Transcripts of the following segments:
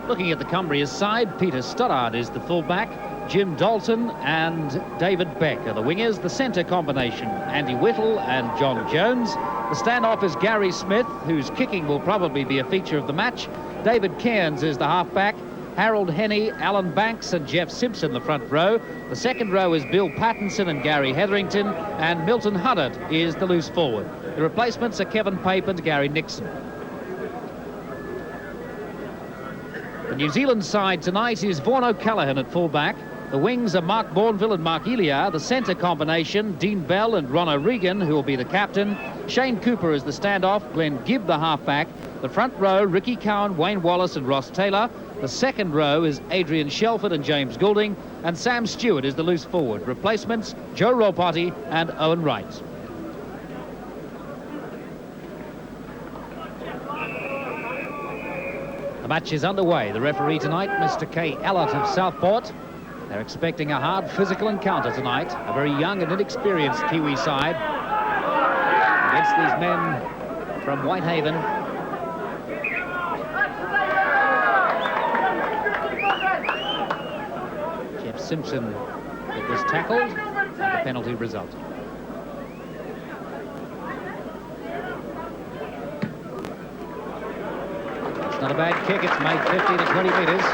Looking at the Cumbria's side, Peter Stoddard is the fullback, Jim Dalton and David Beck are the wingers. The centre combination, Andy Whittle and John Jones. The standoff is Gary Smith, whose kicking will probably be a feature of the match. David Cairns is the halfback. Harold Henney, Alan Banks and Jeff Simpson the front row. The second row is Bill Pattinson and Gary Hetherington, and Milton Huddart is the loose forward. The replacements are Kevin Pape and Gary Nixon. The New Zealand side tonight is Vaughan O'Callaghan at fullback. The wings are Mark Bourneville and Mark Elia. The centre combination, Dean Bell and Ron O'Regan, who will be the captain. Shane Cooper is the standoff, Glenn Gibb the halfback. The front row, Ricky Cowan, Wayne Wallace and Ross Taylor. The second row is Adrian Shelford and James Goulding, and Sam Stewart is the loose forward. Replacements, Joe Ropati and Owen Wright. The match is underway. The referee tonight, Mr. Kay Allott of Southport. They're expecting a hard physical encounter tonight. A very young and inexperienced Kiwi side against these men from Whitehaven. Jeff Simpson was tackled, and the penalty result. It's not a bad kick. It's made 15 to 20 metres.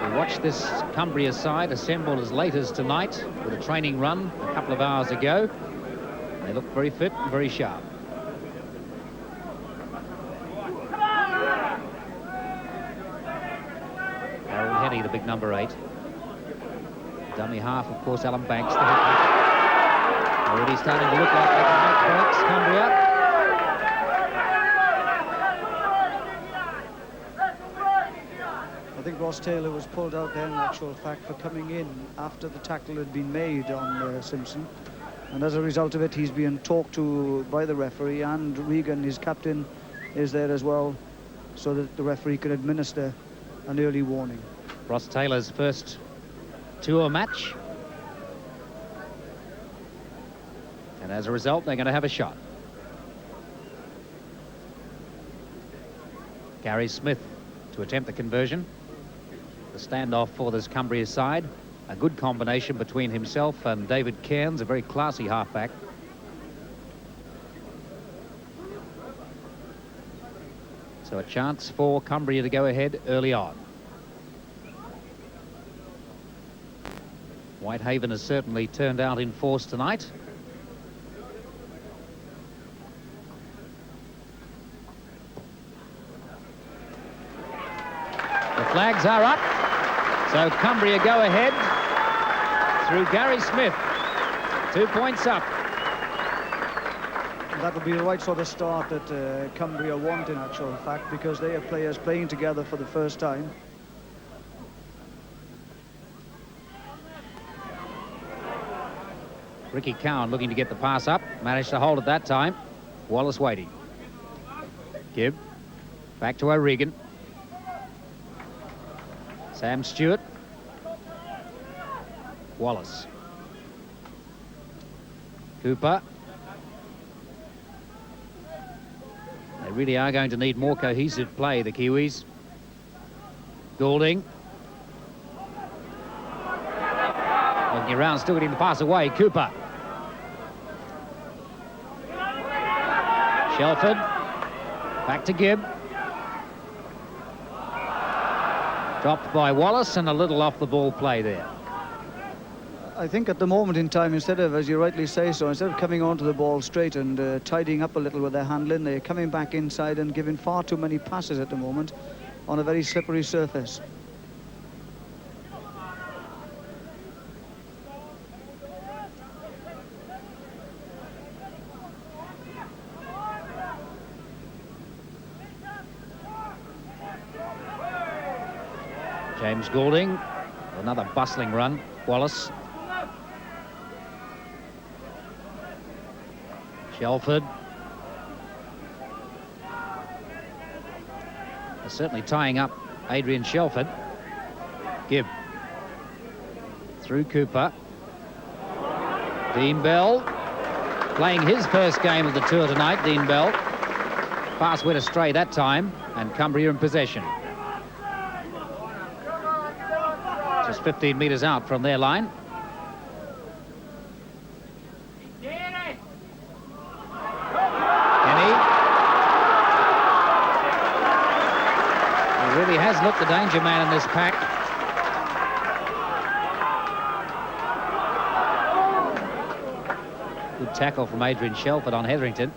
We watched this Cumbria side assembled as late as tonight with a training run a couple of hours ago. They look very fit and very sharp. Harold Henney, the big number 8. Dummy half, of course, Alan Banks, the hit. Already starting to look like they can make breaks, Cumbria. I think Ross Taylor was pulled out there in actual fact for coming in after the tackle had been made on Simpson. And as a result of it, he's being talked to by the referee, and Regan, his captain, is there as well, so that the referee can administer an early warning. Ross Taylor's first tour match. And as a result, they're going to have a shot. Gary Smith to attempt the conversion. The standoff for this Cumbria side. A good combination between himself and David Cairns, a very classy halfback. So a chance for Cumbria to go ahead early on. Whitehaven has certainly turned out in force tonight. The flags are up. So Cumbria go ahead through Gary Smith. 2 points up. That would be the right sort of start that Cumbria want in actual fact, because they have players playing together for the first time. Ricky Cowan looking to get the pass up. Managed to hold it that time. Wallace waiting. Gibb. Back to O'Regan. Sam Stewart. Wallace. Cooper. They really are going to need more cohesive play, the Kiwis. Goulding. Looking around, still getting the pass away. Cooper. Shelford. Back to Gibb. Dropped by Wallace, and a little off the ball play there. I think at the moment in time, instead of, as you rightly say so, instead of coming onto the ball straight and tidying up a little with their handling, they're coming back inside and giving far too many passes at the moment on a very slippery surface. James Goulding, another bustling run. Wallace. Shelford. They're certainly tying up Adrian Shelford. Gibb. Through Cooper. Dean Bell. Playing his first game of the tour tonight, Dean Bell. Pass went astray that time, and Cumbria in possession. Just 15 metres out from their line. Henny. He really has looked the danger man in this pack. Good tackle from Adrian Shelford on Hetherington.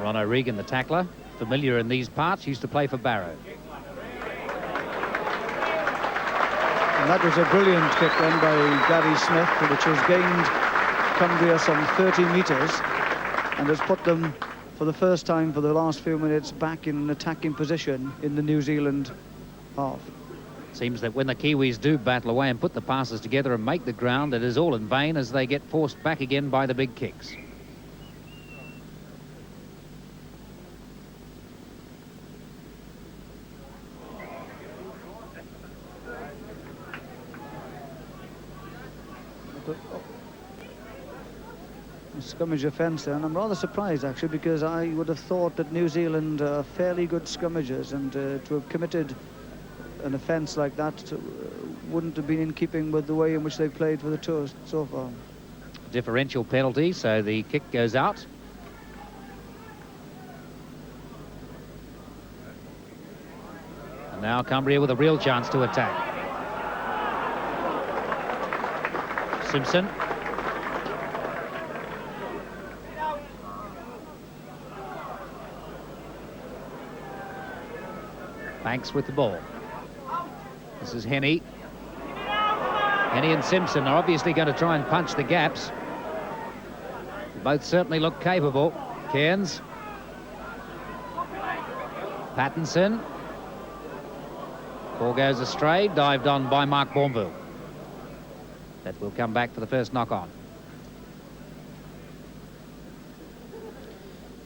Ron O'Regan, the tackler, familiar in these parts, used to play for Barrow. And that was a brilliant kick then by Gary Smith, which has gained Cumbria some 30 metres and has put them, for the first time for the last few minutes, back in an attacking position in the New Zealand half. Seems that when the Kiwis do battle away and put the passes together and make the ground, it is all in vain as they get forced back again by the big kicks. Scrummage offence there, and I'm rather surprised actually, because I would have thought that New Zealand are fairly good scrummagers, and to have committed an offence like that wouldn't have been in keeping with the way in which they've played for the tour so far. Differential penalty, so the kick goes out. And now Cumbria with a real chance to attack. Simpson. Banks with the ball. This is Henny. Henny and Simpson are obviously going to try and punch the gaps. Both certainly look capable. Cairns. Pattinson. Ball goes astray, dived on by Mark Bourneville. That will come back for the first knock-on.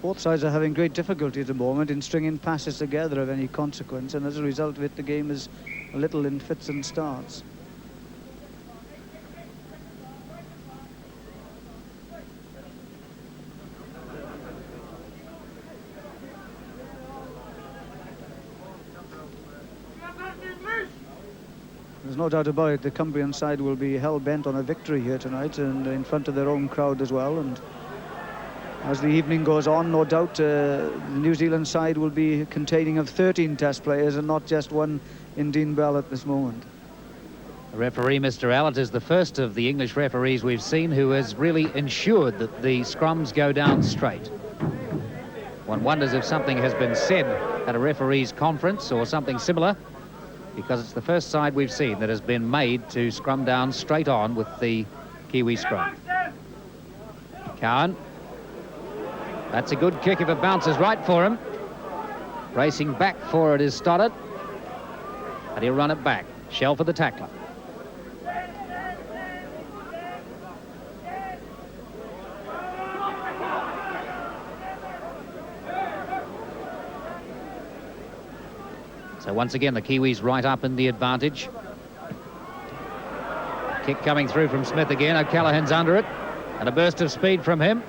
Both sides are having great difficulty at the moment in stringing passes together of any consequence, and as a result of it, the game is a little in fits and starts. There's no doubt about it, the Cumbrian side will be hell-bent on a victory here tonight, and in front of their own crowd as well. And as the evening goes on, no doubt the New Zealand side will be containing of 13 test players and not just one in Dean Bell at this moment. The referee, Mr. Allett, is the first of the English referees we've seen who has really ensured that the scrums go down straight. One wonders if something has been said at a referees conference or something similar, because it's the first side we've seen that has been made to scrum down straight on with the Kiwi scrum. Cowan. That's a good kick if it bounces right for him. Racing back for it is Stoddart. And he'll run it back. Shell for the tackler. So once again, the Kiwis right up in the advantage. Kick coming through from Smith again. O'Callaghan's under it. And a burst of speed from him.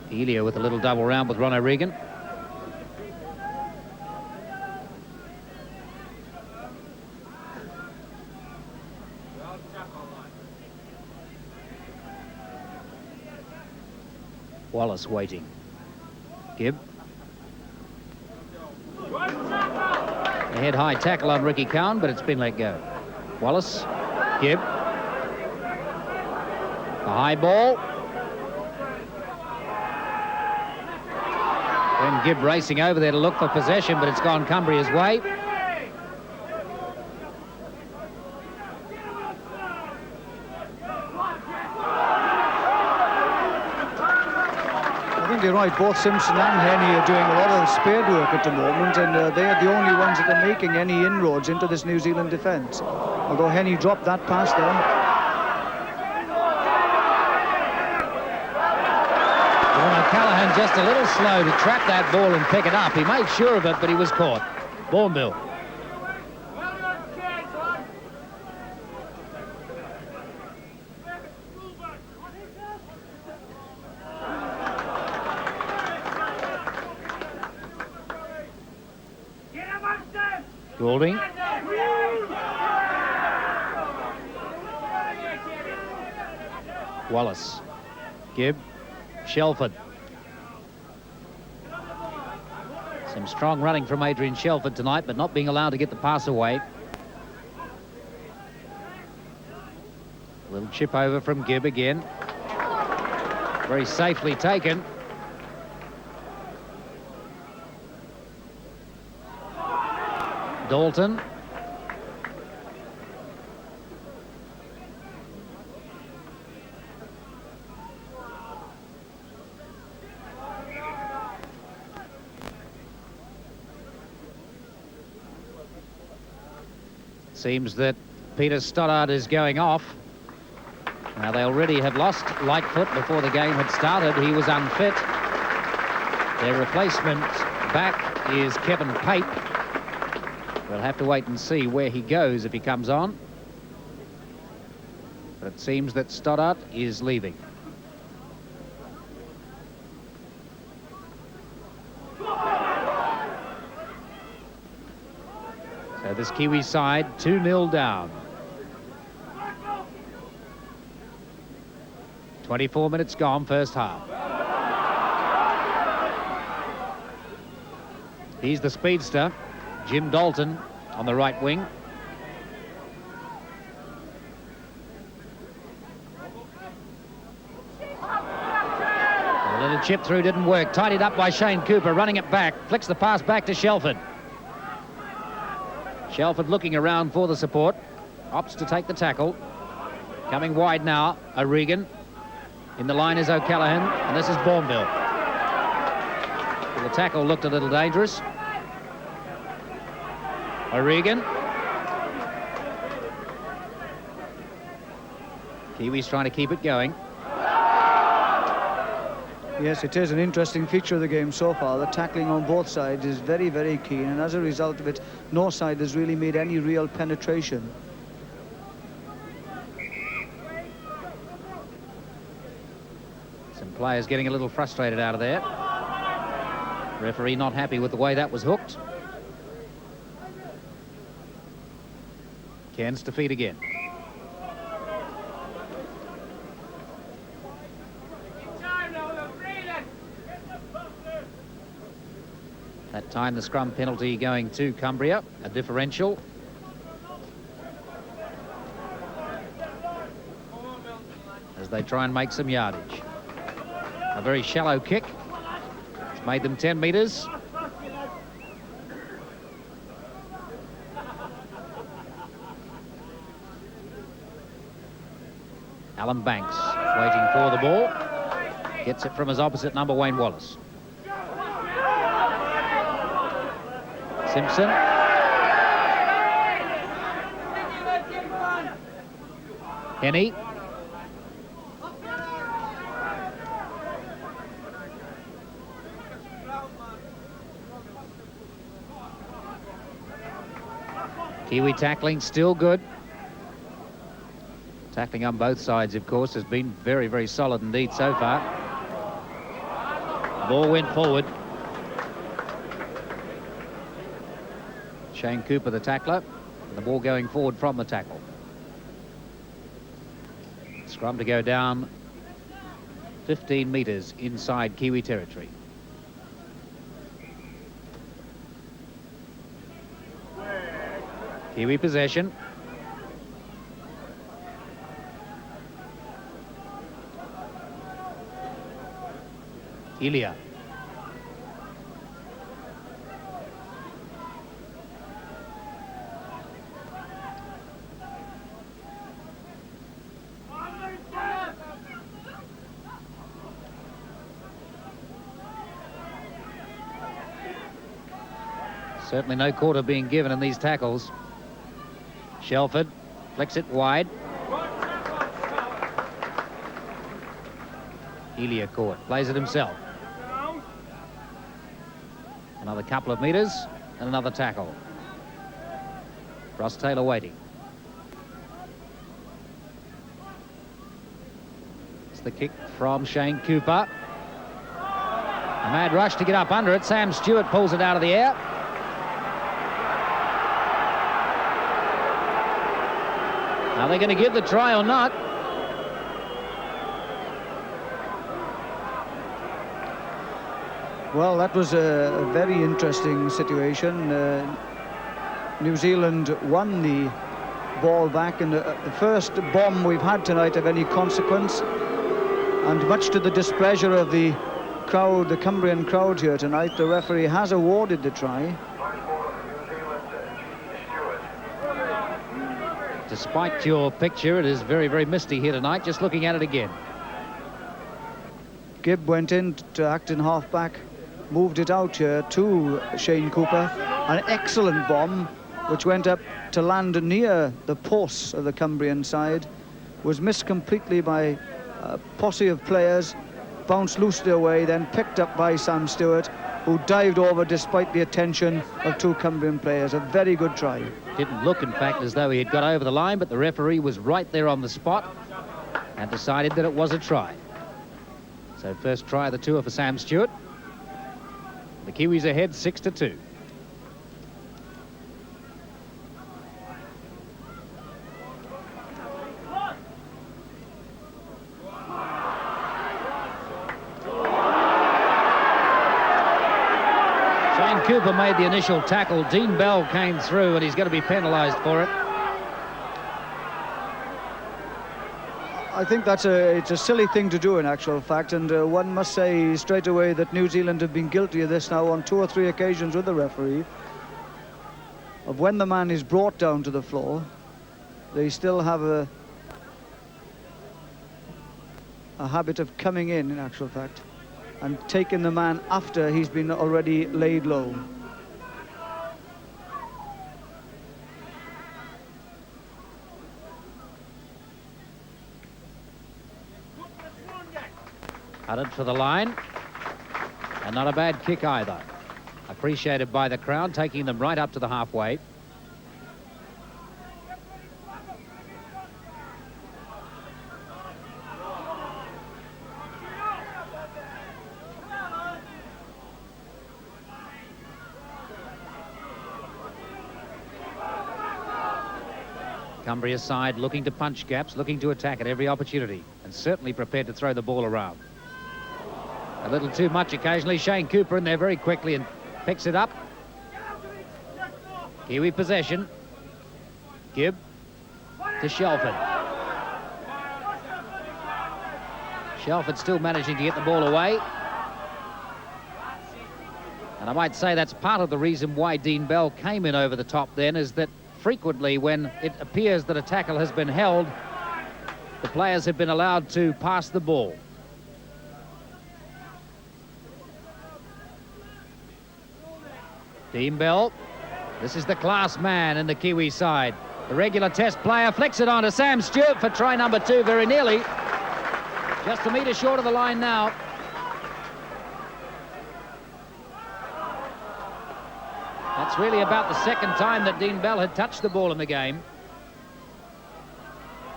Elio with a little double round with Ron O'Regan. Wallace waiting. Gibb. A head-high tackle on Ricky Cowan, but it's been let go. Wallace. Gibb. A high ball. Then Gibb racing over there to look for possession, but it's gone Cumbria's way. I think you're right, both Simpson and Henny are doing a lot of spade work at the moment, and they are the only ones that are making any inroads into this New Zealand defence. Although Henny dropped that pass there. just a little slow to trap that ball and pick it up. He made sure of it, but he was caught. Bourneville. Goulding. Wallace. Gibb. Shelford. Some strong running from Adrian Shelford tonight, but not being allowed to get the pass away. A little chip over from Gibb again. Very safely taken. Dalton. Seems that Peter Stoddart is going off. Now, they already had lost Lightfoot before the game had started. He was unfit. Their replacement back is Kevin Pape. We'll have to wait and see where he goes if he comes on. But it seems that Stoddart is leaving. So this Kiwi side 2-0 down. 24 minutes gone, first half. He's the speedster, Jim Dalton, on the right wing. A little chip through didn't work. Tidied up by Shane Cooper, running it back. Flicks the pass back to Shelford. Shelford looking around for the support. Opts to take the tackle. Coming wide now, O'Regan. In the line is O'Callaghan, and this is Bourneville. The tackle looked a little dangerous. O'Regan. Kiwis trying to keep it going. Yes, it is an interesting feature of the game so far. The tackling on both sides is very, very keen, and as a result of it, no side has really made any real penetration. Some players getting a little frustrated out of there. Referee not happy with the way that was hooked. Cairns to feed again. That time the scrum penalty going to Cumbria, a differential. As they try and make some yardage. A very shallow kick. It's made them 10 metres. Alan Banks waiting for the ball. Gets it from his opposite number, Wayne Wallace. Simpson. Henny. Kiwi tackling still good. Tackling on both sides, of course, has been very, very solid indeed so far. Ball went forward. Shane Cooper, the tackler, and the ball going forward from the tackle. Scrum to go down 15 metres inside Kiwi territory. Kiwi possession. Ilya. Certainly no quarter being given in these tackles. Shelford flicks it wide. Ilya caught, plays it himself. Another couple of metres and another tackle. Ross Taylor waiting. It's the kick from Shane Cooper. A mad rush to get up under it. Sam Stewart pulls it out of the air. Are they going to give the try or not? Well, that was a very interesting situation. New Zealand won the ball back, and the first bomb we've had tonight of any consequence, and much to the displeasure of the crowd, the Cumbrian crowd here tonight, the referee has awarded the try. Despite your picture, it is very, very misty here tonight, just looking at it again. Gibb went in to act in half-back, moved it out here to Shane Cooper. An excellent bomb, which went up to land near the posts of the Cumbrian side, was missed completely by a posse of players, bounced loosely away, then picked up by Sam Stewart, who dived over despite the attention of two Cumbrian players. A very good try. Didn't look, in fact, as though he had got over the line, but the referee was right there on the spot and decided that it was a try. So first try of the tour for Sam Stewart. The Kiwis ahead 6-2. Shane Cooper made the initial tackle. Dean Bell came through, and he's going to be penalised for it. I think it's a silly thing to do in actual fact, and one must say straight away that New Zealand have been guilty of this now on 2 or 3 occasions with the referee, of when the man is brought down to the floor, they still have a habit of coming in actual fact, and taking the man after he's been already laid low. Headed for the line, and not a bad kick either. Appreciated by the crowd, taking them right up to the halfway. Cumbria's side looking to punch gaps, looking to attack at every opportunity, and certainly prepared to throw the ball around. A little too much occasionally. Shane Cooper in there very quickly and picks it up. Kiwi possession. Gibb to Shelford. Shelford still managing to get the ball away. And I might say that's part of the reason why Dean Bell came in over the top then, is that frequently when it appears that a tackle has been held, the players have been allowed to pass the ball. Dean Bell, this is the class man in the Kiwi side. The regular test player flicks it on to Sam Stewart for try number 2, very nearly. Just a metre short of the line now. That's really about the second time that Dean Bell had touched the ball in the game.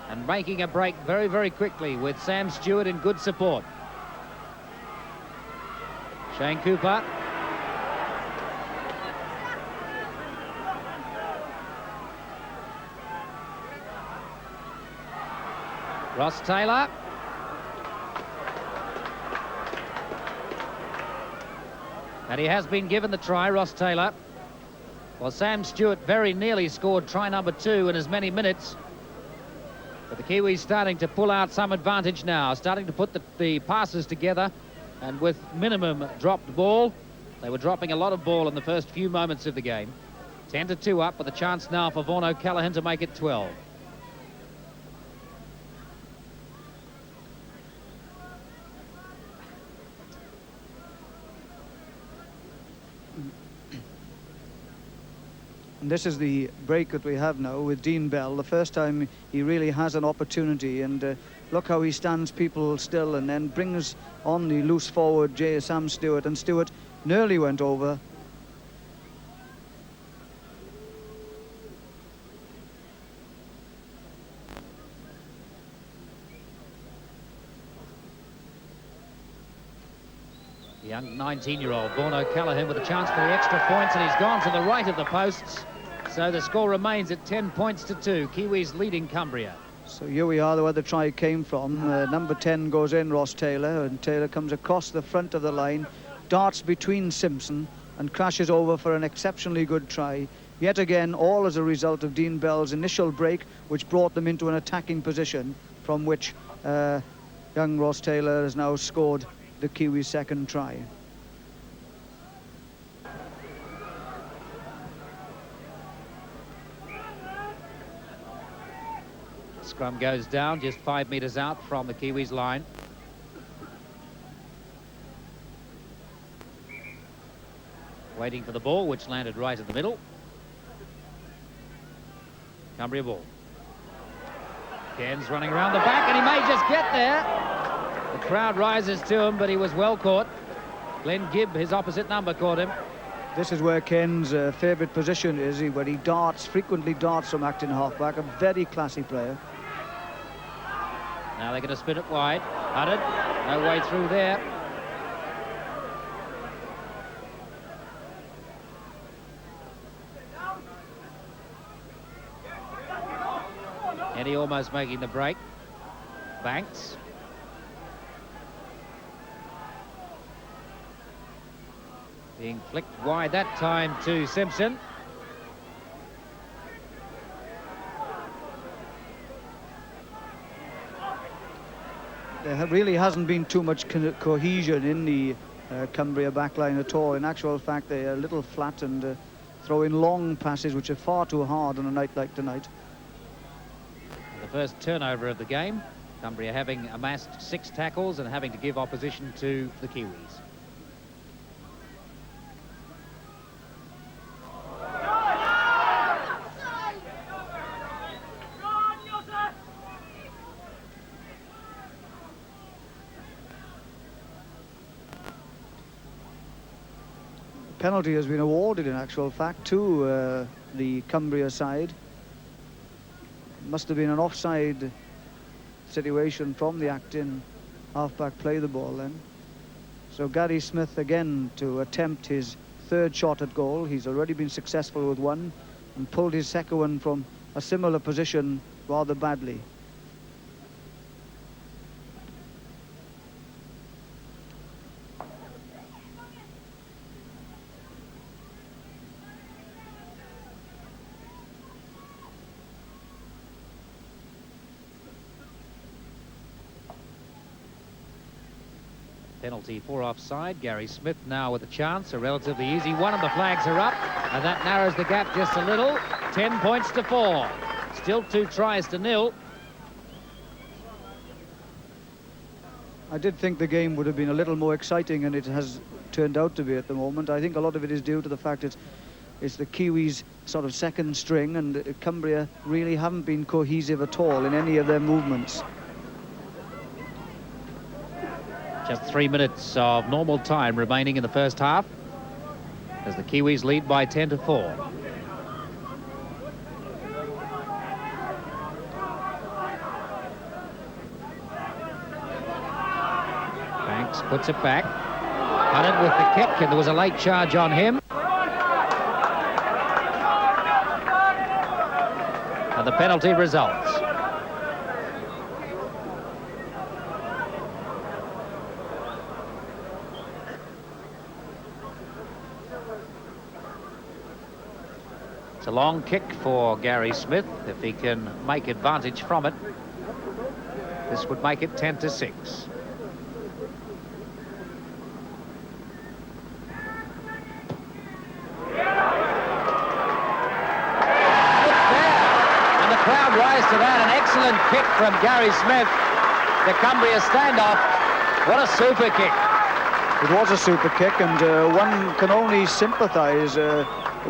And making a break very, very quickly with Sam Stewart in good support. Shane Cooper. Ross Taylor. And he has been given the try, Ross Taylor. Well, Sam Stewart very nearly scored try number 2 in as many minutes. But the Kiwis starting to pull out some advantage now, starting to put the passes together, and with minimum dropped ball. They were dropping a lot of ball in the first few moments of the game. 10-2 up, with a chance now for Vaughan O'Callaghan to make it 12. And this is the break that we have now with Dean Bell, the first time he really has an opportunity, and look how he stands people still and then brings on the loose forward Sam Stewart, and Stewart nearly went over, Young 19-year-old Vaughan O'Callaghan with a chance for the extra points, and he's gone to the right of the posts. So the score remains at 10 points to 2. Kiwis leading Cumbria. So here we are, where the try came from. Number 10 goes in, Ross Taylor, and Taylor comes across the front of the line, darts between Simpson, and crashes over for an exceptionally good try. Yet again, all as a result of Dean Bell's initial break, which brought them into an attacking position, from which young Ross Taylor has now scored the Kiwis' second try. Scrum goes down just 5 metres out from the Kiwis line. Waiting for the ball, which landed right in the middle. Cumbria ball. Ken's running around the back, and he may just get there. The crowd rises to him, but he was well caught. Glenn Gibb, his opposite number, caught him. This is where Ken's favourite position is, where he frequently darts from acting halfback. A very classy player. Now they're going to spin it wide. Hudded, no way through there. Eddie almost making the break. Banks. Being flicked wide that time to Simpson. There really hasn't been too much cohesion in the Cumbria backline at all. In actual fact, they're a little flat and throwing long passes, which are far too hard on a night like tonight. The first turnover of the game. Cumbria having amassed 6 tackles and having to give opposition to the Kiwis. Penalty has been awarded, in actual fact, to the Cumbria side. Must have been an offside situation from the acting halfback play the ball then. So Gary Smith again to attempt his 3rd shot at goal. He's already been successful with one and pulled his second one from a similar position rather badly. Penalty for offside. Gary Smith now with a chance, a relatively easy one, and the flags are up, and that narrows the gap just a little. 10 points to 4. Still 2 tries to 0. I did think the game would have been a little more exciting, and it has turned out to be at the moment. I think a lot of it is due to the fact it's the Kiwis' sort of second string, and Cumbria really haven't been cohesive at all in any of their movements. Just 3 minutes of normal time remaining in the first half as the Kiwis lead by 10 to 4. Banks puts it back. Hudded with the kick, and there was a late charge on him. And the penalty results. It's a long kick for Gary Smith. If he can make advantage from it, this would make it 10 to 6. And the crowd rise to that. An excellent kick from Gary Smith. The Cumbria standoff. What a super kick. It was a super kick, and one can only sympathise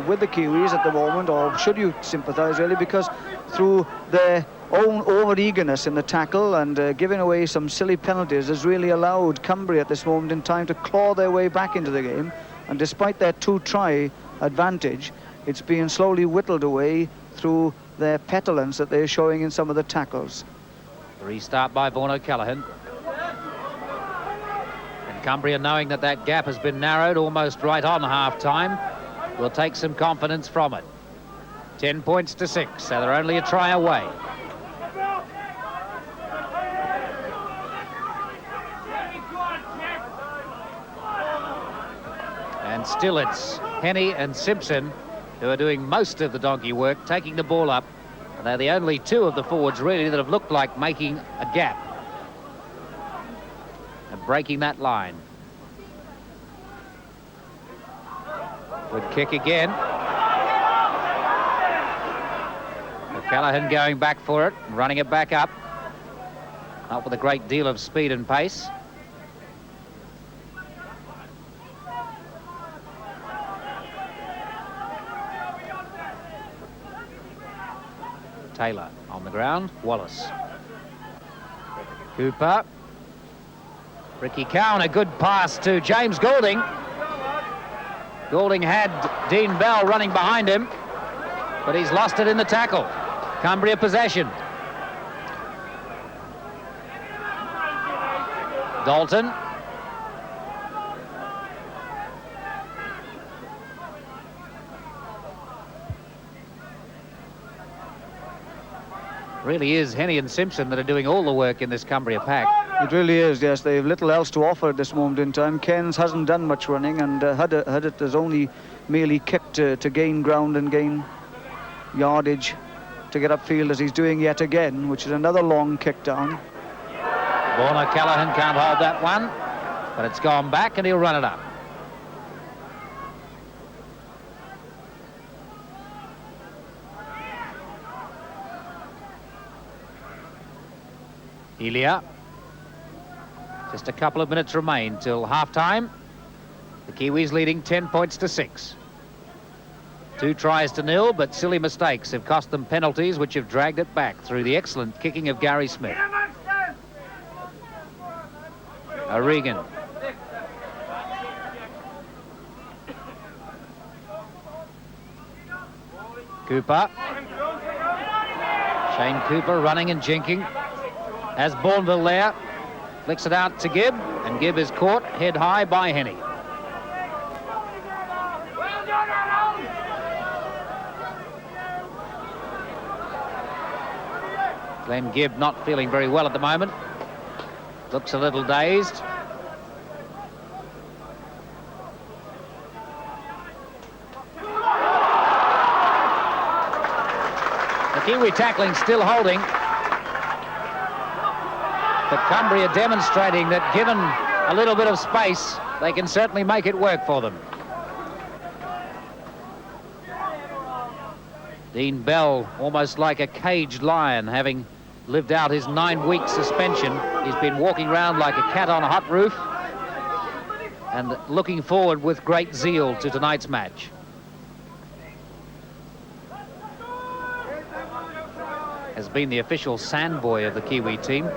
with the Kiwis at the moment, or should you sympathise really, because through their own over-eagerness in the tackle and giving away some silly penalties has really allowed Cumbria at this moment in time to claw their way back into the game. And despite their 2-try advantage, it's being slowly whittled away through their petulance that they're showing in some of the tackles. Restart by Vaughan O'Callaghan. And Cumbria, knowing that that gap has been narrowed almost right on half-time, will take some confidence from it. 10 points to 6, so they're only a try away. And still it's Henny and Simpson who are doing most of the donkey work, taking the ball up. And they're the only two of the forwards really that have looked like making a gap and breaking that line. Good kick again. O'Callaghan going back for it, running it back up. Not with a great deal of speed and pace. Taylor on the ground, Wallace. Cooper. Ricky Cowan, a good pass to James Goulding. Goulding had Dean Bell running behind him, but he's lost it in the tackle. Cumbria possession. Dalton. Really is Henny and Simpson that are doing all the work in this Cumbria pack. It really is, yes. They have little else to offer at this moment in time. Cairns hasn't done much running, and Huddett has only merely kicked to gain ground and gain yardage to get upfield, as he's doing yet again, which is another long kick down. Vaughan O'Callaghan can't hold that one, but it's gone back and he'll run it up. Elia. Just a couple of minutes remain till half-time. The Kiwis leading 10 points to 6. 2 tries to 0, but silly mistakes have cost them penalties which have dragged it back through the excellent kicking of Gary Smith. O'Regan. Cooper. Shane Cooper running and jinking. Has Bourneville there. Flicks it out to Gibb, and Gibb is caught head high by Henny. Glenn Gibb not feeling very well at the moment. Looks a little dazed. The Kiwi tackling still holding. But Cumbria demonstrating that given a little bit of space, they can certainly make it work for them. Dean Bell, almost like a caged lion, having lived out his 9-week suspension. He's been walking around like a cat on a hot roof and looking forward with great zeal to tonight's match. Has been the official sandboy of the Kiwi team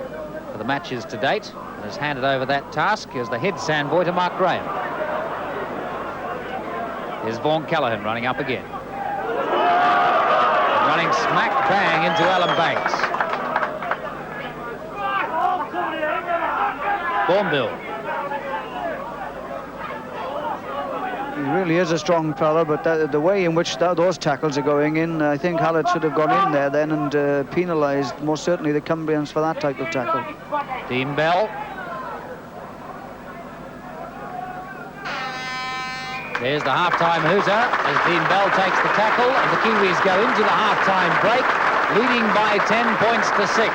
for the matches to date, and has handed over that task as the head sandboy to Mark Graham. Here's Vaughan Callaghan running up again. Running smack bang into Alan Banks. Bourneville. He really is a strong fella, but the way in which those tackles are going in, I think Hallett should have gone in there then and penalised most certainly the Cumbrians for that type of tackle. Dean Bell. There's the half-time hooter as Dean Bell takes the tackle, and the Kiwis go into the half-time break, leading by 10 points to 6.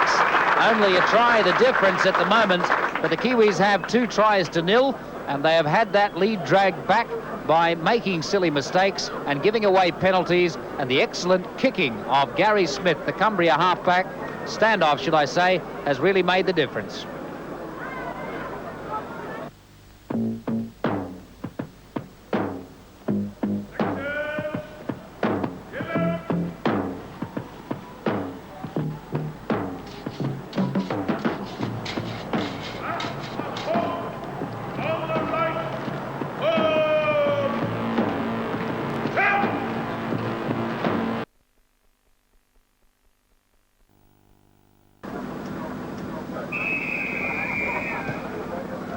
Only a try the difference at the moment, but the Kiwis have 2 tries to 0, and they have had that lead dragged back by making silly mistakes and giving away penalties, and the excellent kicking of Gary Smith, the Cumbria halfback, standoff should I say, has really made the difference.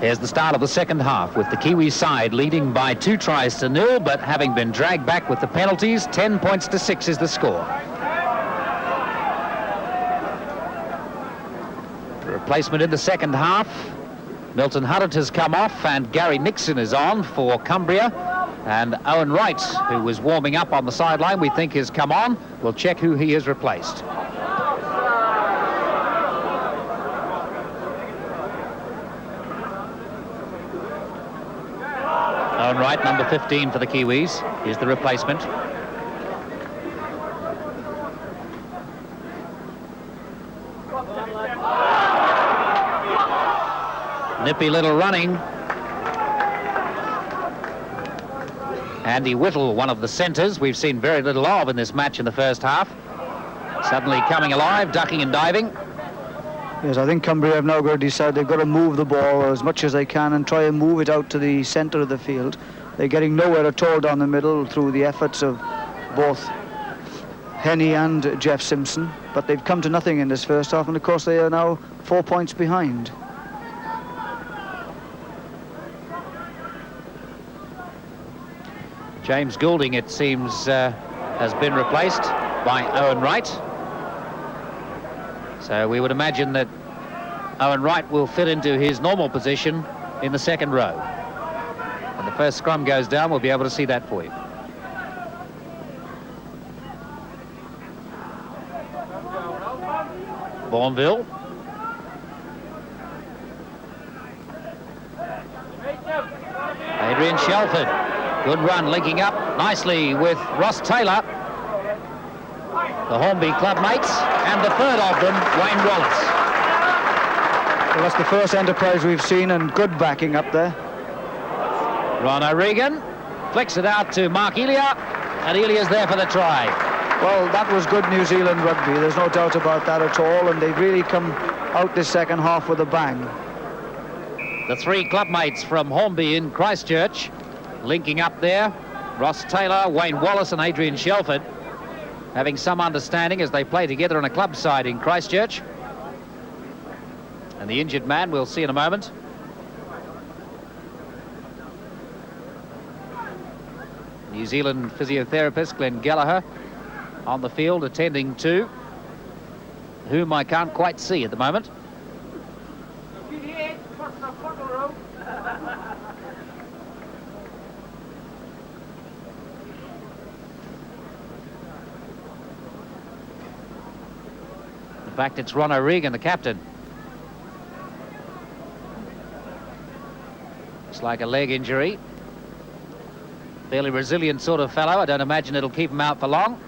Here's the start of the second half with the Kiwis side leading by 2 tries to 0, but having been dragged back with the penalties, 10 points to 6 is the score. The replacement in the second half. Milton Huddart has come off and Gary Nixon is on for Cumbria. And Owen Wright, who was warming up on the sideline, we think has come on. We'll check who he has replaced. Owen Wright, number 15 for the Kiwis, is the replacement. Nippy little running. Andy Whittle, one of the centres we've seen very little of in this match in the first half. Suddenly coming alive, ducking and diving. Yes, I think Cumbria have now got to decide they've got to move the ball as much as they can and try and move it out to the centre of the field. They're getting nowhere at all down the middle through the efforts of both Henny and Jeff Simpson, but they've come to nothing in this first half, and of course they are now 4 points behind. James Goulding, it seems, has been replaced by Owen Wright. So we would imagine that Owen Wright will fit into his normal position in the second row. When the first scrum goes down, we'll be able to see that for you. Bourneville. Adrian Shelford. Good run, linking up nicely with Ross Taylor. The Hornby club mates, and the third of them, Wayne Wallace. Well, that's the first enterprise we've seen, and good backing up there. Ron O'Regan flicks it out to Mark Elia, and Elia's there for the try. Well, that was good New Zealand rugby, there's no doubt about that at all, and they've really come out this second half with a bang. The 3 club mates from Hornby in Christchurch linking up there. Ross Taylor, Wayne Wallace and Adrian Shelford having some understanding as they play together on a club side in Christchurch. And the injured man we'll see in a moment. New Zealand physiotherapist Glenn Gallagher on the field attending to whom I can't quite see at the moment. In fact, it's Ron O'Regan, the captain. Looks like a leg injury. Fairly resilient sort of fellow. I don't imagine it'll keep him out for long.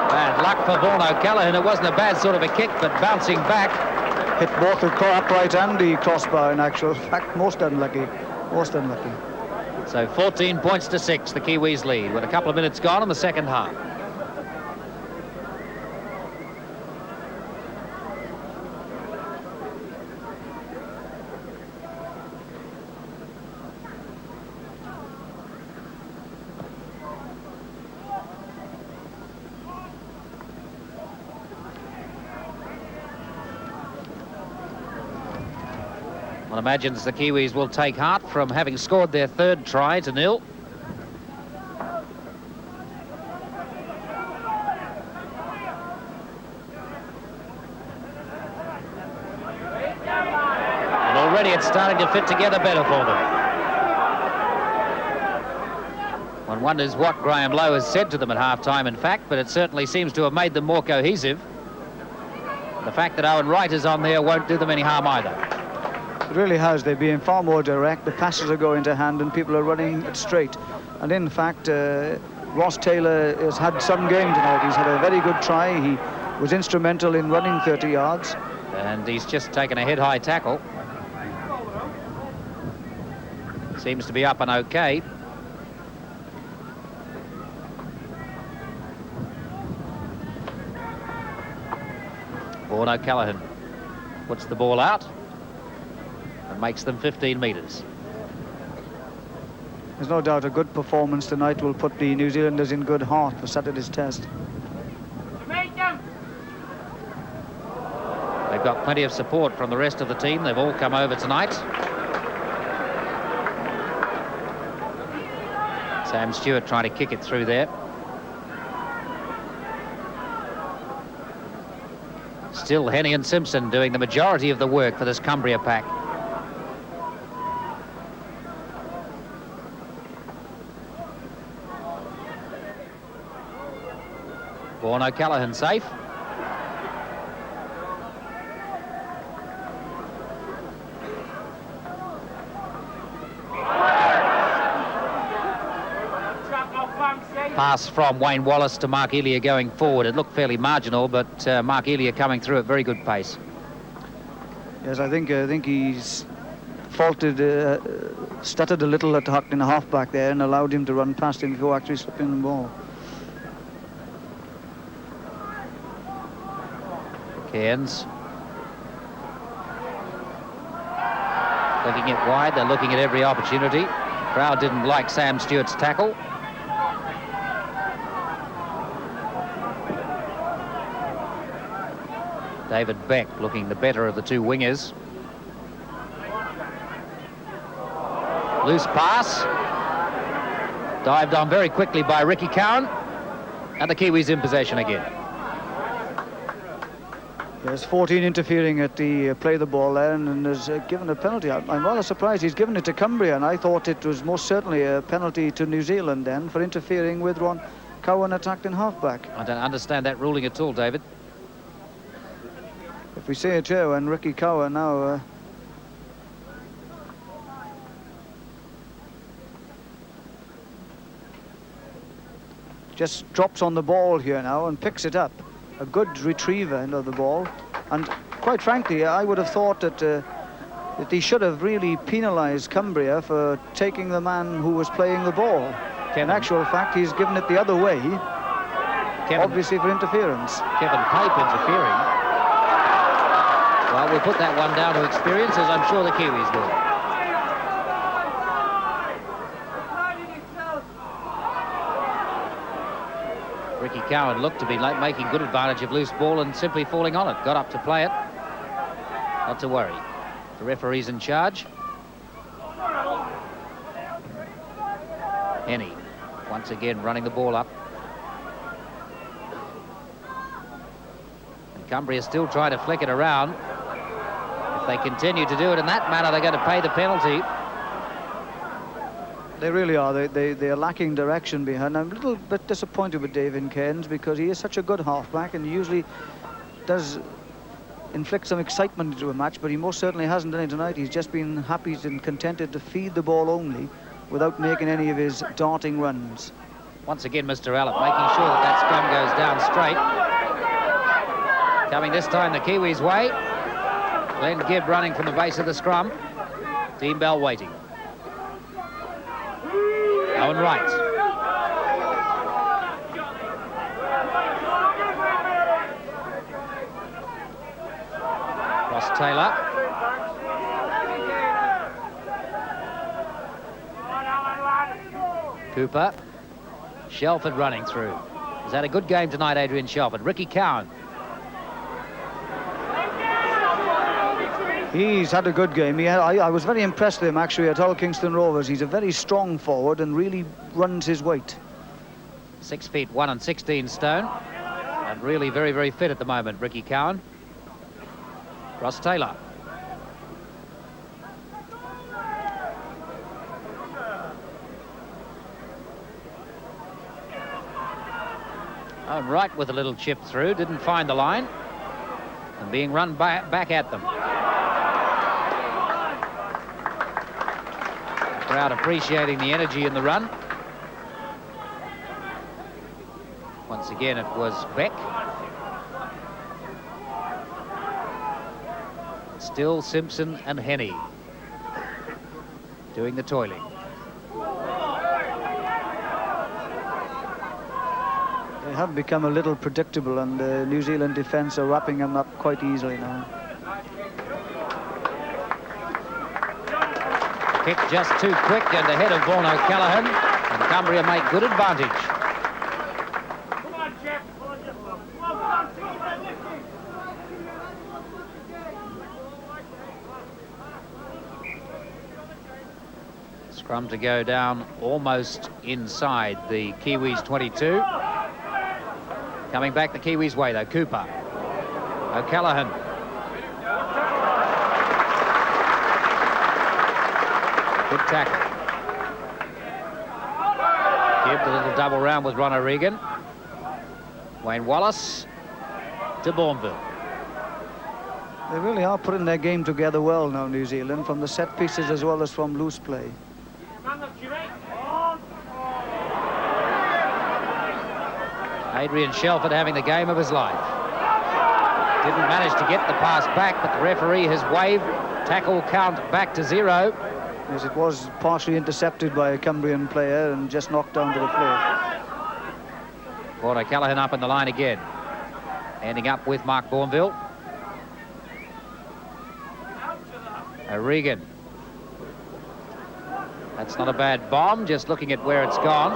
Bad luck for Vaughan O'Callaghan. It wasn't a bad sort of a kick, but bouncing back. Hit both the upright and the crossbar in actual fact. Most unlucky. Most unlucky. So 14 points to 6, the Kiwis lead with a couple of minutes gone in the second half. One imagines the Kiwis will take heart from having scored their 3rd try to 0. And already it's starting to fit together better for them. One wonders what Graham Lowe has said to them at half-time, in fact, but it certainly seems to have made them more cohesive. The fact that Owen Wright is on there won't do them any harm either. It really has. They're being far more direct. The passes are going to hand and people are running it straight. And in fact, Ross Taylor has had some game tonight. He's had a very good try. He was instrumental in running 30 yards. And he's just taken a head-high tackle. Seems to be up and okay. Vaughan O'Callaghan puts the ball out and makes them 15 metres. There's no doubt a good performance tonight will put the New Zealanders in good heart for Saturday's test. They've got plenty of support from the rest of the team. They've all come over tonight. Sam Stewart trying to kick it through there. Still Henny and Simpson doing the majority of the work for this Cumbria pack. Vaughan O'Callaghan safe. Pass from Wayne Wallace to Mark Elia going forward. It looked fairly marginal, but Mark Elia coming through at very good pace. Yes, I think he's stuttered a little at in the half-back there and allowed him to run past him before actually slipping the ball. Cairns. Looking it wide, they're looking at every opportunity. Crowd didn't like Sam Stewart's tackle. David Beck looking the better of the two wingers. Loose pass. Dived on very quickly by Ricky Cowan. And the Kiwis in possession again. There's 14 interfering at the play the ball there and has given a penalty. I'm rather surprised he's given it to Cumbria, and I thought it was most certainly a penalty to New Zealand then for interfering with Ron Cowan attacked in half-back. I don't understand that ruling at all, David. If we see it here when Ricky Cowan now just drops on the ball here now and picks it up. A good retriever of the ball, and quite frankly I would have thought that he should have really penalised Cumbria for taking the man who was playing the ball. In actual fact, he's given it the other way, obviously for interference. Kevin Pape interfering. Well, we'll put that one down to experience, as I'm sure the Kiwis will. Ricky Cowan looked to be making good advantage of loose ball and simply falling on it. Got up to play it. Not to worry. The referee's in charge. Henny once again running the ball up. And Cumbria still trying to flick it around. If they continue to do it in that manner, they're going to pay the penalty. They really are. They are lacking direction behind. I'm a little bit disappointed with David Cairns because he is such a good halfback and he usually does inflict some excitement into a match, but he most certainly hasn't done it tonight. He's just been happy and contented to feed the ball only without making any of his darting runs. Once again, Mr. Allop making sure that scrum goes down straight. Coming this time the Kiwis' way. Glenn Gibb running from the base of the scrum. Dean Bell waiting. Owen Wright. Ross Taylor. Cooper. Shelford running through. He's had a good game tonight, Adrian Shelford. Ricky Cowan. He's had a good game. I was very impressed with him actually at Hull Kingston Rovers. He's a very strong forward and really runs his weight. 6 feet 1 and 16 stone. And really very, very fit at the moment, Ricky Cowan. Ross Taylor. Oh, right with a little chip through, didn't find the line. And being run back at them. Crowd appreciating the energy in the run. Once again, it was Beck. Still Simpson and Henny doing the toiling. They have become a little predictable, and the New Zealand defence are wrapping them up quite easily now. Kick just too quick and ahead of Vaughan O'Callaghan, and Cumbria make good advantage. Scrum to go down almost inside the Kiwis 22. Coming back the Kiwis' way though, Cooper. O'Callaghan. Good tackle. Gibbs a little double round with Ron O'Regan. Wayne Wallace to Bourneville. They really are putting their game together well now, New Zealand, from the set pieces as well as from loose play. Adrian Shelford having the game of his life. Didn't manage to get the pass back, but the referee has waved. Tackle count back to 0. Yes, it was partially intercepted by a Cumbrian player and just knocked down to the floor. Vaughan O'Callaghan up in the line again. Ending up with Mark Bourneville. O'Regan. That's not a bad bomb, just looking at where it's gone.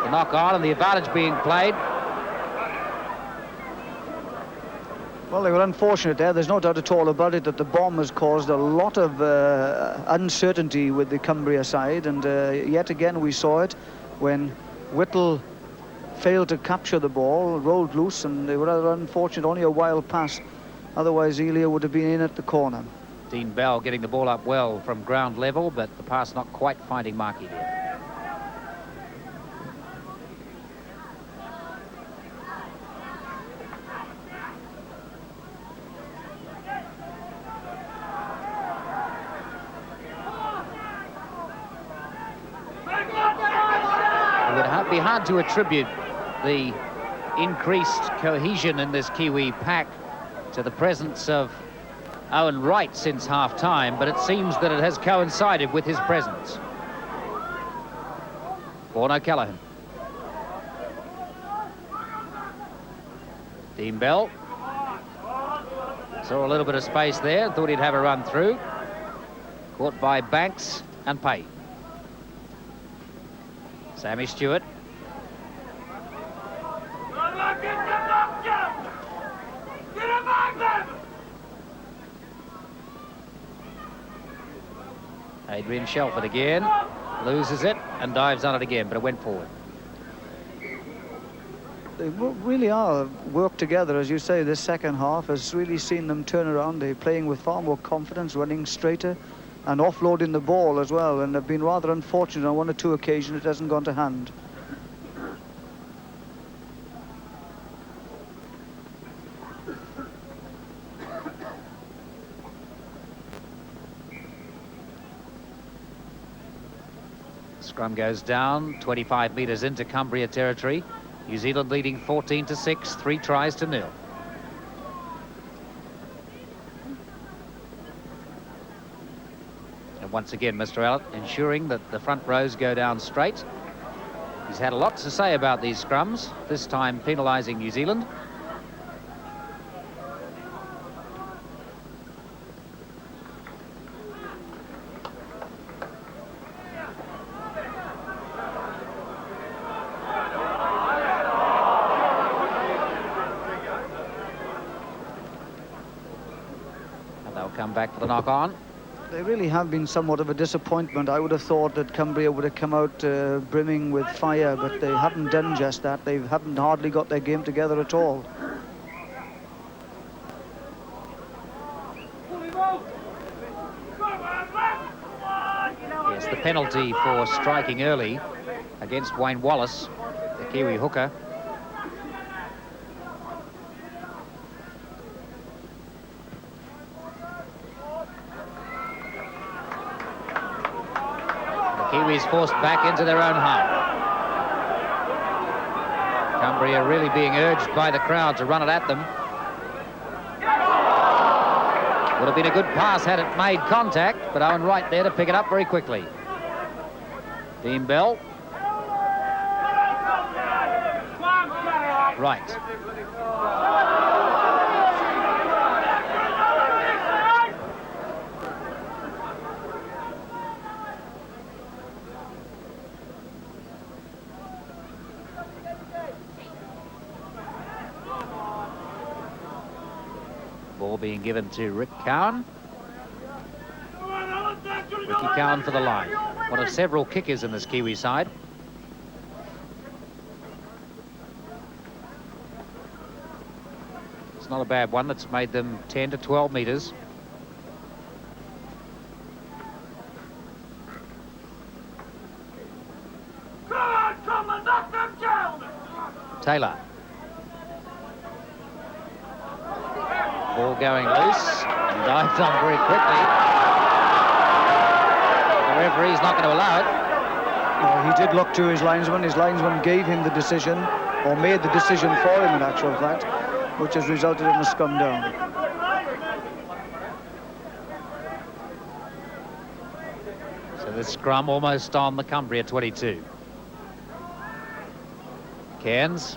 The knock on and the advantage being played. Well, they were unfortunate there. There's no doubt at all about it that the bomb has caused a lot of uncertainty with the Cumbria side. And yet again, we saw it when Whittle failed to capture the ball, rolled loose, and they were rather unfortunate. Only a wild pass. Otherwise, Elia would have been in at the corner. Dean Bell getting the ball up well from ground level, but the pass not quite finding Mark Elia. It would be hard to attribute the increased cohesion in this Kiwi pack to the presence of Owen Wright since half-time, but it seems that it has coincided with his presence. Vaughan O'Callaghan. Dean Bell. Saw a little bit of space there, thought he'd have a run through. Caught by Banks and Payne. Sammy Stewart. Adrian Shelford again, loses it and dives on it again, but it went forward. They really are worked together, as you say. This second half has really seen them turn around. They're playing with far more confidence, running straighter and offloading the ball as well, and they've been rather unfortunate on one or two occasions it hasn't gone to hand. Scrum goes down, 25 metres into Cumbria territory. New Zealand leading 14-6, 3 tries to 0. And once again, Mr. Allett ensuring that the front rows go down straight. He's had a lot to say about these scrums, this time penalising New Zealand. Come back for the knock on. They really have been somewhat of a disappointment. I would have thought that Cumbria would have come out brimming with fire, but they haven't done just that. They haven't hardly got their game together at all. Yes, the penalty for striking early against Wayne Wallace, the Kiwi hooker. Kiwis forced back into their own half. Cumbria really being urged by the crowd to run it at them. Would have been a good pass had it made contact, but Owen Wright there to pick it up very quickly. Dean Bell. Right. being given to Rick Cowan. Ricky Cowan for the line. One of several kickers in this Kiwi side. It's not a bad one. That's made them 10 to 12 metres. Taylor. Ball going loose and dived on very quickly. The referee's not going to allow it. Well, he did look to his linesman. His linesman gave him the decision, or made the decision for him in actual fact, which has resulted in a scrum down. So the scrum almost on the Cumbria 22. Cairns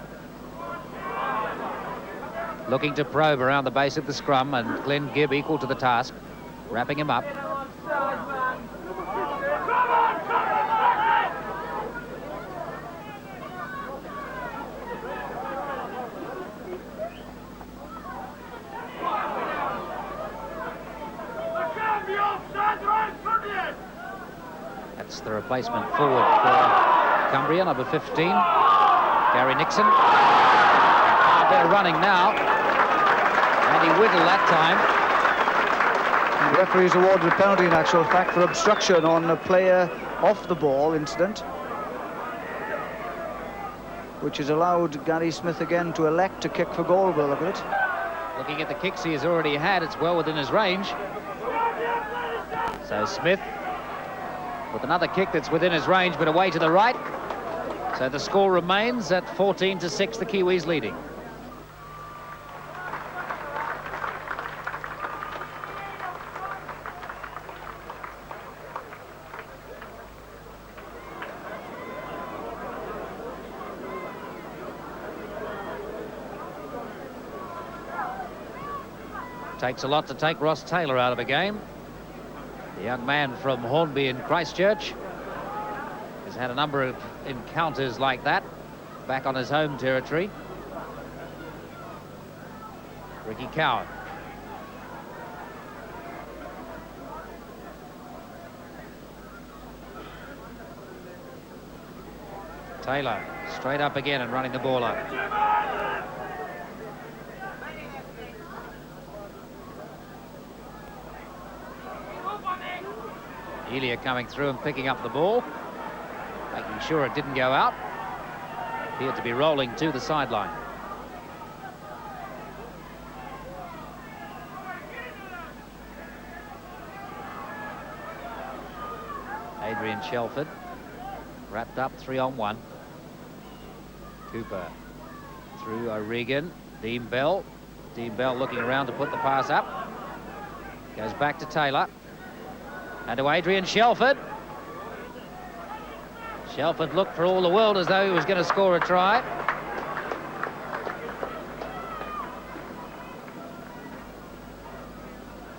looking to probe around the base of the scrum, and Glenn Gibb equal to the task, wrapping him up. That's the replacement forward for Cumbria, number 15. Gary Nixon. A bit of running now. Andy Whittle that time. The referee's awarded a penalty in actual fact for obstruction on a player off the ball incident, which has allowed Gary Smith again to elect to kick for goal. We'll look at it. Looking at the kicks he has already had, it's well within his range. So Smith with another kick that's within his range, but away to the right. So the score remains at 14 to 6, the Kiwis leading. Takes a lot to take Ross Taylor out of a game. The young man from Hornby in Christchurch has had a number of encounters like that back on his home territory. Ricky Cowan. Taylor straight up again and running the ball up. Elia coming through and picking up the ball, making sure it didn't go out. Appeared to be rolling to the sideline. Adrian Shelford wrapped up 3-on-1. Cooper through O'Regan. Dean Bell. Dean Bell looking around to put the pass up. Goes back to Taylor. And to Adrian Shelford. Shelford looked for all the world as though he was going to score a try.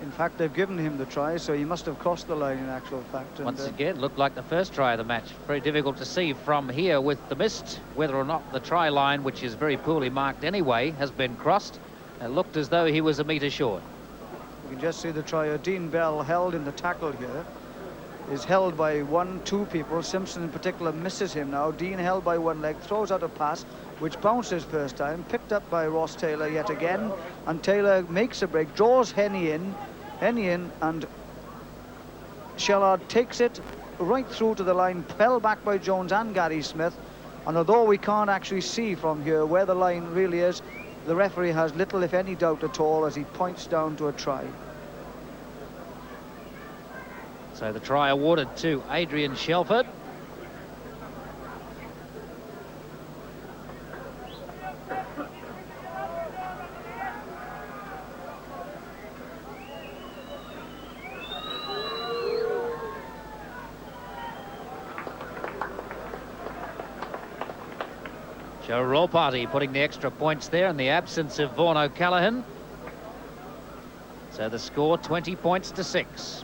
In fact, they've given him the try, so he must have crossed the line in actual fact. Once again, looked like the first try of the match. Very difficult to see from here with the mist whether or not the try line, which is very poorly marked anyway, has been crossed. It looked as though he was a metre short. You can just see the trier. Dean Bell held in the tackle here. Is held by two people. Simpson in particular misses him now. Dean held by one leg, throws out a pass, which bounces first time, picked up by Ross Taylor yet again. And Taylor makes a break, draws Henny in, and Shellard takes it right through to the line, held back by Jones and Gary Smith. And although we can't actually see from here where the line really is, the referee has little, if any, doubt at all as he points down to a try. So the try awarded to Adrian Shelford. Joe Rawparty putting the extra points there in the absence of Vaughan O'Callaghan. So the score 20 points to 6.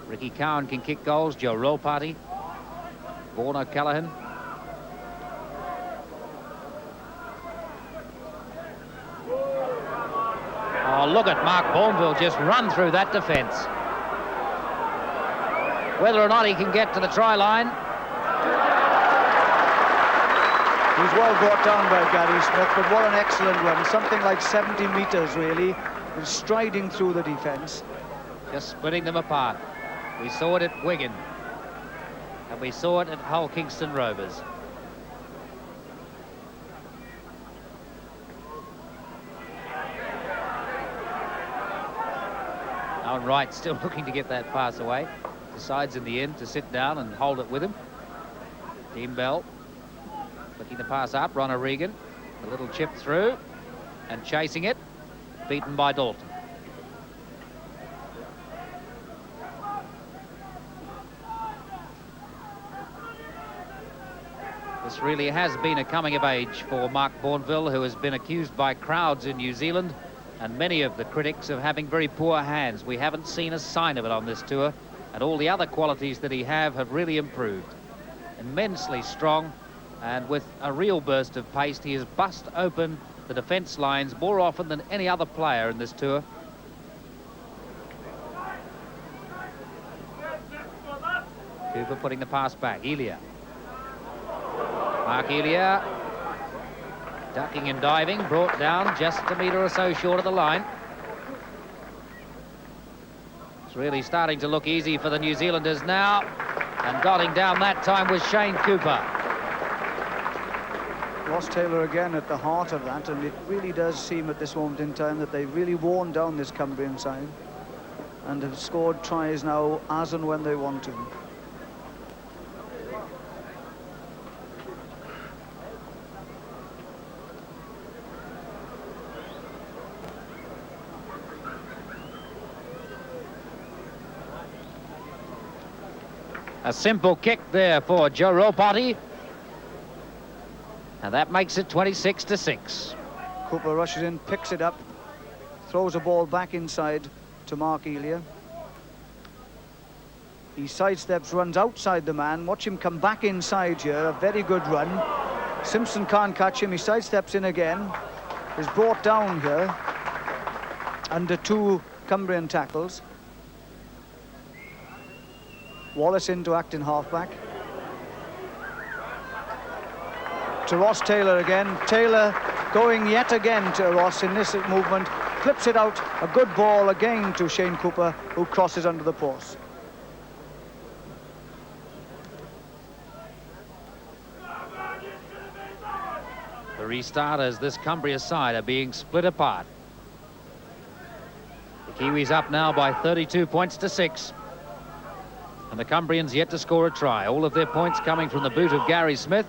Ricky Cowan can kick goals. Joe Rawparty, Vaughan O'Callaghan. look at Mark Bourneville just run through that defence. Whether or not he can get to the try line. He's well brought down by Gary Smith, but what an excellent run. Something like 70 metres, really. He's striding through the defence. Just splitting them apart. We saw it at Wigan. And we saw it at Hull Kingston Rovers. Owen Wright still looking to get that pass away. Decides in the end to sit down and hold it with him. Dean Bell looking to pass up. Ron O'Regan, a little chip through and chasing it, beaten by Dalton. This really has been a coming of age for Mark Bourneville, who has been accused by crowds in New Zealand and many of the critics of having very poor hands. We haven't seen a sign of it on this tour, and all the other qualities that he have really improved. Immensely strong, and with a real burst of pace, he has bust open the defence lines more often than any other player in this tour. Cooper putting the pass back. Elia. Mark Elia, ducking and diving, brought down just a metre or so short of the line. It's really starting to look easy for the New Zealanders now, and dotting down that time was Shane Cooper. Ross Taylor again at the heart of that, and it really does seem at this moment in time that they've really worn down this Cumbrian side and have scored tries now as and when they want to. A simple kick there for Joe Ropati. And that makes it 26-6. Cooper rushes in, picks it up, throws a ball back inside to Mark Elia. He sidesteps, runs outside the man. Watch him come back inside here. A very good run. Simpson can't catch him. He sidesteps in again. Is brought down here under two Cumbrian tackles. Wallace in to act in halfback. To Ross Taylor again. Taylor going yet again to Ross in this movement. Flips it out. A good ball again to Shane Cooper, who crosses under the post. The restarters, this Cumbria side, are being split apart. The Kiwis up now by 32 points to 6. And the Cumbrians yet to score a try. All of their points coming from the boot of Gary Smith.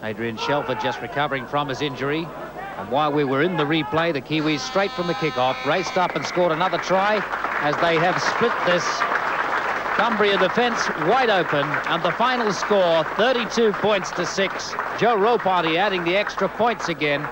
Adrian Shelford just recovering from his injury. And while we were in the replay, the Kiwis, straight from the kickoff, raced up and scored another try as they have split this Cumbria defence wide open. And the final score, 32 points to 6. Joe Ropati adding the extra points again.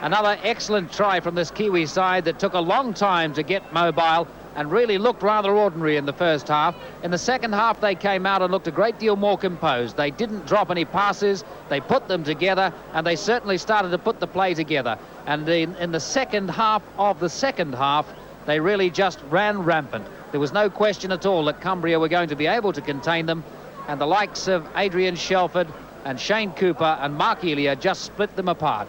Another excellent try from this Kiwi side that took a long time to get mobile and really looked rather ordinary in the first half. In the second half, they came out and looked a great deal more composed. They didn't drop any passes. They put them together, and they certainly started to put the play together. And in the second half of the second half, they really just ran rampant. There was no question at all that Cumbria were going to be able to contain them, and the likes of Adrian Shelford and Shane Cooper and Mark Elia just split them apart.